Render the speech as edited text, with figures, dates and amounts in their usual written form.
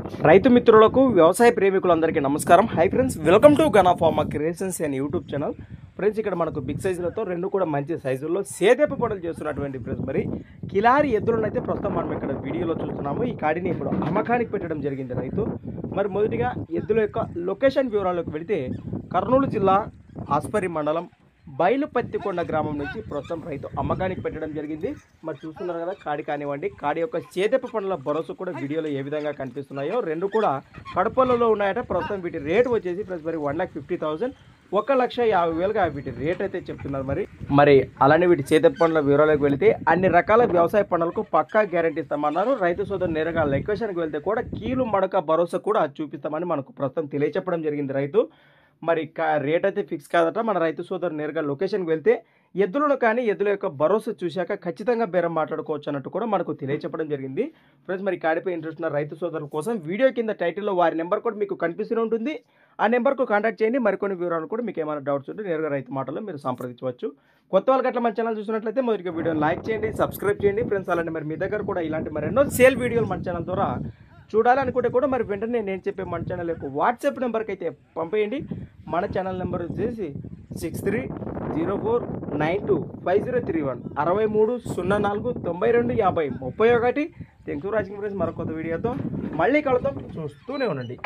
రైతు మిత్రులకు వ్యవసాయ ప్రేమికులందరికీ నమస్కారం. Hi friends, welcome to Gana pharma creations and YouTube channel. Friends, ఇక్కడ మనకు బిగ్ సైజులతో రెండు కూడా మంచి సైజుల్లో సేదేప పొడలు చేస్తున్నటువంటి ఫ్రెండ్స్ మరి కిలారి ఎద్దులను అయితే ప్రస్తుతం మనం ఇక్కడ వీడియోలో చూస్తున్నాము. ఈ కాడిని ఇప్పుడు అమ్మకానికి పెట్టడం జరిగింది రైతు. మరి మొదటిగా ఎద్దుల యొక్క లొకేషన్ వివరాల్లోకి వెళితే కర్నూలు జిల్లా ఆస్పరి మండలం బయలుపత్తికొండ గ్రామం నుంచి ప్రస్తుతం రైతు అమ్మకానికి పెట్టడం జరిగింది. మరి చూస్తున్నారు కదా, కాడి కానివ్వండి, కాడి యొక్క చేదెప్ప పండ్ల భరోసా కూడా వీడియోలో ఏ విధంగా కనిపిస్తున్నాయో రెండు కూడా కడపలలో ఉన్నాయట. ప్రస్తుతం వీటి రేటు వచ్చేసి మరి 1,50,000 1,50,000గా వీటి రేట్ అయితే చెప్తున్నారు. మరి అలానే వీటి చేదెప్ప పండ్ల వివరాలకు వెళితే అన్ని రకాల వ్యవసాయ పంటలకు పక్కా గ్యారంటీ ఇస్తామన్నారు. రైతు సోదరు నేరుగా లొకేషన్కి వెళ్తే కూడా కీలు మడక భరోసా కూడా చూపిస్తామని మనకు ప్రస్తుతం తెలియచెప్పడం జరిగింది రైతు. మరి రేట్ అయితే ఫిక్స్ కాదట. మన రైతు సోదరు నేరుగా లొకేషన్కి వెళ్తే ఎద్దులను కానీ ఎద్దుల యొక్క భరోసా చూశాక ఖచ్చితంగా బేరం మాట్లాడుకోవచ్చు అన్నట్టు కూడా మనకు తెలియచెప్పడం జరిగింది. ఫ్రెండ్స్, మరి కాడిపై ఇంట్రెస్ట్ ఉన్న రైతు సోదరుల కోసం వీడియో కింద టైటిల్లో వారి నెంబర్ కూడా మీకు కనిపిస్తూనే ఉంటుంది. ఆ నెంబర్కు కాంటాక్ట్ చేయండి. మరికొన్ని వివరాలు కూడా మీకు ఏమైనా డౌట్స్ ఉంటే నేరుగా రైతు మాటల్లో మీరు సంప్రదించవచ్చు. కొత్త వాళ్ళకి అట్లా మన ఛానల్ చూసినట్లయితే మొదటిగా వీడియోని లైక్ చేయండి, సబ్స్క్రైబ్ చేయండి. ఫ్రెండ్స్, అలాంటి మరి మీ దగ్గర కూడా ఇలాంటి మరెన్నో సేల్ వీడియోలు మన ఛానల్ ద్వారా చూడాలనుకుంటే కూడా మరి వెంటనే నేను చెప్పే మన ఛానల్ యొక్క వాట్సాప్ నెంబర్కి అయితే పంపేయండి. మన ఛానల్ నెంబర్ వచ్చేసి 6304925031 6304925031. Thanks for watching friends. మరొక కొత్త వీడియోతో మళ్ళీ కలుద్దాం. చూస్తూనే ఉండండి.